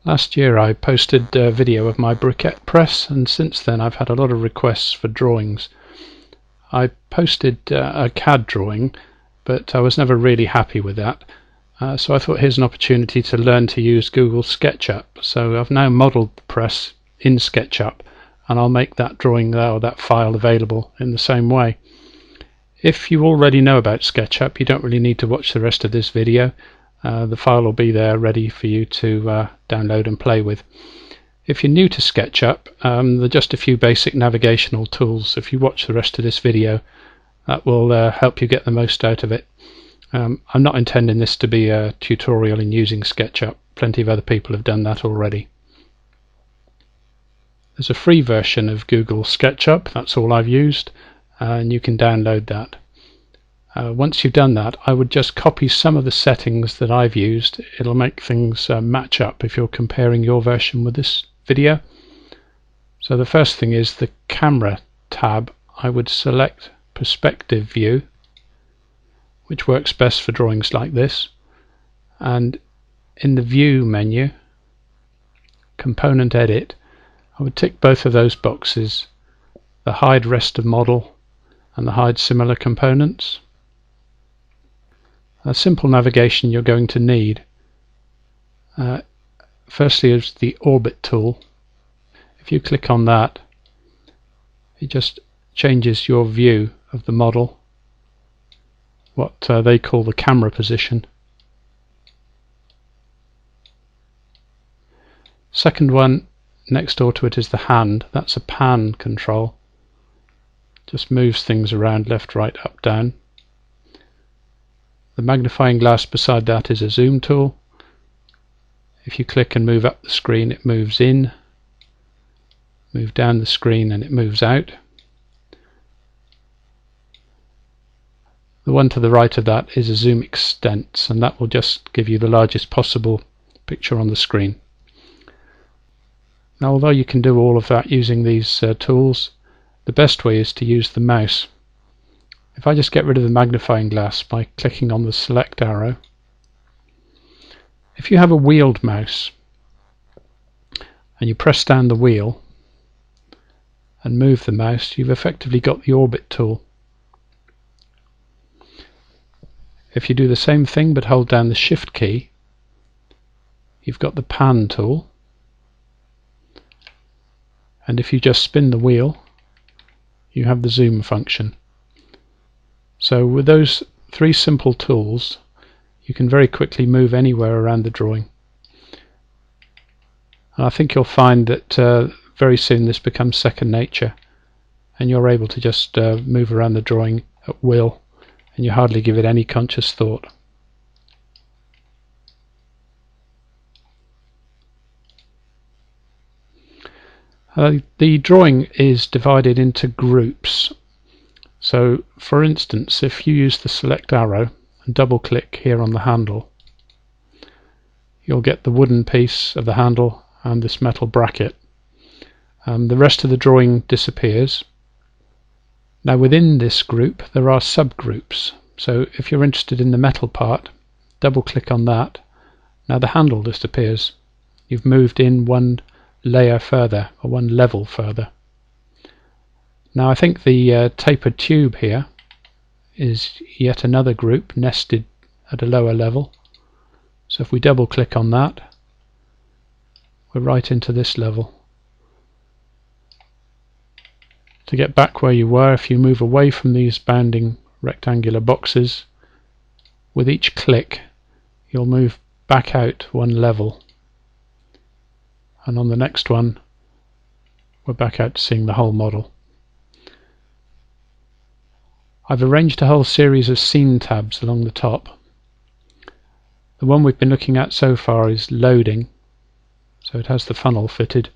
Last year I posted a video of my briquette press, and since then I've had a lot of requests for drawings. I posted a CAD drawing, but I was never really happy with that, so I thought here's an opportunity to learn to use Google Sketchup. So I've now modelled the press in Sketchup, and I'll make that drawing there, or that file, available in the same way. If you already know about Sketchup, you don't really need to watch the rest of this video. The file will be there ready for you to download and play with. If you're new to Sketchup, there are just a few basic navigational tools. If you watch the rest of this video, that will help you get the most out of it. I'm not intending this to be a tutorial in using Sketchup. Plenty of other people have done that already. There's a free version of Google Sketchup, that's all I've used, and you can download that. Once you've done that, I would just copy some of the settings that I've used. It'll make things match up if you're comparing your version with this video. So the first thing is the camera tab. I would select perspective view, which works best for drawings like this, and in the view menu, component edit, I would tick both of those boxes, the hide rest of model and the hide similar components. A simple navigation you're going to need. Firstly is the orbit tool. If you click on that, it just changes your view of the model, what they call the camera position. Second one next door to it is the hand. That's a pan control. Just moves things around left, right, up, down. The magnifying glass beside that is a zoom tool. If you click and move up the screen, it moves in. Move down the screen and it moves out. The one to the right of that is a zoom extents, and that will just give you the largest possible picture on the screen. Now, although you can do all of that using these tools, the best way is to use the mouse. If I just get rid of the magnifying glass by clicking on the select arrow, if you have a wheeled mouse and you press down the wheel and move the mouse, you've effectively got the orbit tool. If you do the same thing but hold down the shift key, you've got the pan tool, and if you just spin the wheel, you have the zoom function. So with those three simple tools, you can very quickly move anywhere around the drawing. And I think you'll find that very soon this becomes second nature, and you're able to just move around the drawing at will, and you hardly give it any conscious thought. The drawing is divided into groups. So, for instance, if you use the select arrow and double click here on the handle, you'll get the wooden piece of the handle and this metal bracket. The rest of the drawing disappears. Now, within this group there are subgroups. So if you're interested in the metal part, double click on that. Now the handle disappears. You've moved in one layer further, or one level further. Now I think the tapered tube here is yet another group nested at a lower level. So if we double click on that, we're right into this level. To get back where you were, if you move away from these bounding rectangular boxes, with each click you'll move back out one level, and on the next one we're back out to seeing the whole model. I've arranged a whole series of scene tabs along the top. The one we've been looking at so far is loading, so it has the funnel fitted.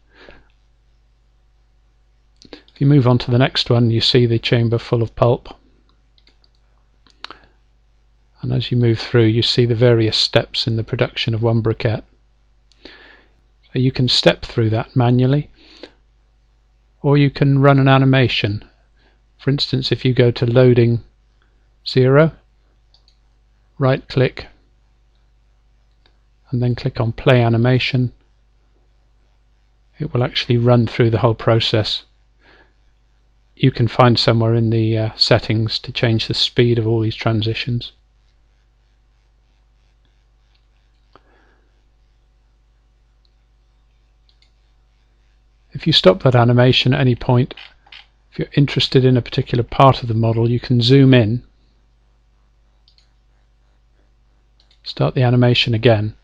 If you move on to the next one, you see the chamber full of pulp, and as you move through you see the various steps in the production of one briquette. So you can step through that manually, or you can run an animation. For instance, if you go to loading 0, right click and then click on play animation, it will actually run through the whole process. You can find somewhere in the settings to change the speed of all these transitions. If you stop that animation at any point, if you're interested in a particular part of the model, you can zoom in, start the animation again,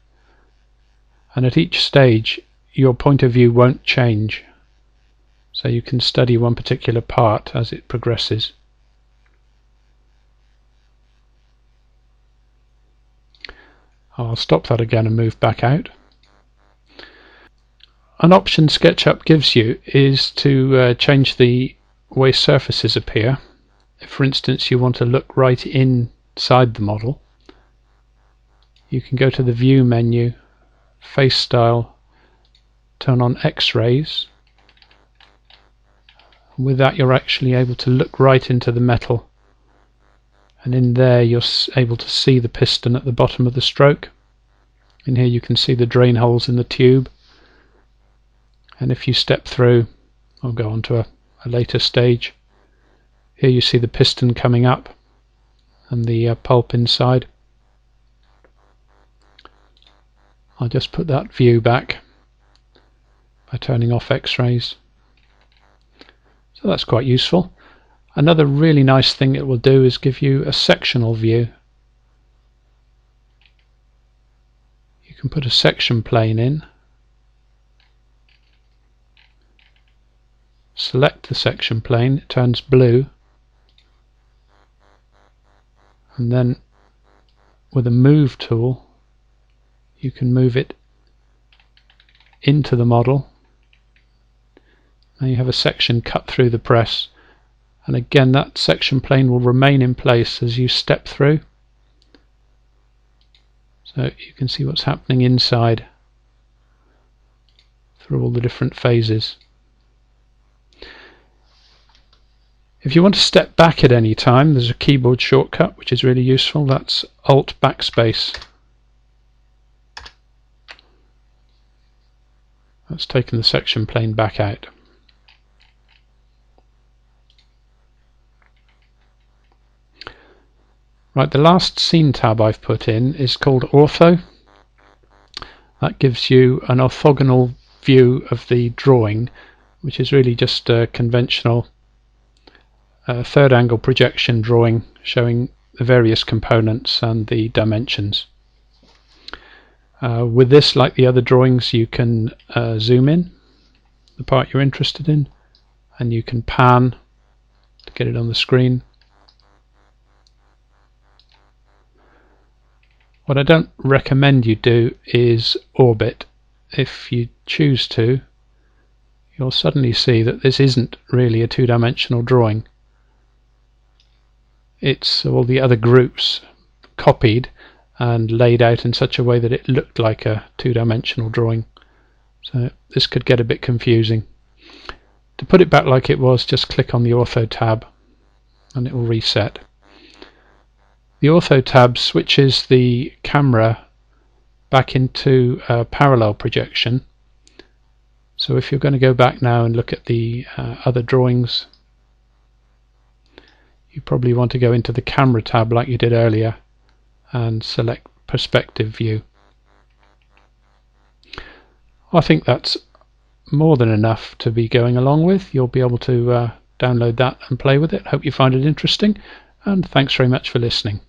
and at each stage your point of view won't change, so you can study one particular part as it progresses. I'll stop that again and move back out. An option Sketchup gives you is to change the way surfaces appear. If, for instance, you want to look right inside the model, you can go to the View menu, Face Style, turn on X-rays. With that, you're actually able to look right into the metal, and in there you're able to see the piston at the bottom of the stroke. In here you can see the drain holes in the tube, and if you step through, I'll go on to a later stage, here you see the piston coming up and the pulp inside. I'll just put that view back by turning off X-rays. So that's quite useful. Another really nice thing it will do is give you a sectional view. You can put a section plane in, select the section plane, it turns blue, and then with a move tool you can move it into the model. Now you have a section cut through the press, and again that section plane will remain in place as you step through, so you can see what's happening inside through all the different phases. If you want to step back at any time, there's a keyboard shortcut which is really useful. That's Alt Backspace. That's taken the section plane back out. Right, the last scene tab I've put in is called Ortho. That gives you an orthogonal view of the drawing, which is really just a conventional third angle projection drawing showing the various components and the dimensions. With this, like the other drawings, you can zoom in the part you're interested in, and you can pan to get it on the screen. What I don't recommend you do is orbit. If you choose to, you'll suddenly see that this isn't really a two-dimensional drawing. It's all the other groups copied and laid out in such a way that it looked like a two-dimensional drawing. So this could get a bit confusing. To put it back like it was, just click on the Ortho tab and it will reset. The Ortho tab switches the camera back into parallel projection. So if you're going to go back now and look at the other drawings, you probably want to go into the camera tab like you did earlier and select perspective view. I think that's more than enough to be going along with. You'll be able to download that and play with it. Hope you find it interesting, and thanks very much for listening.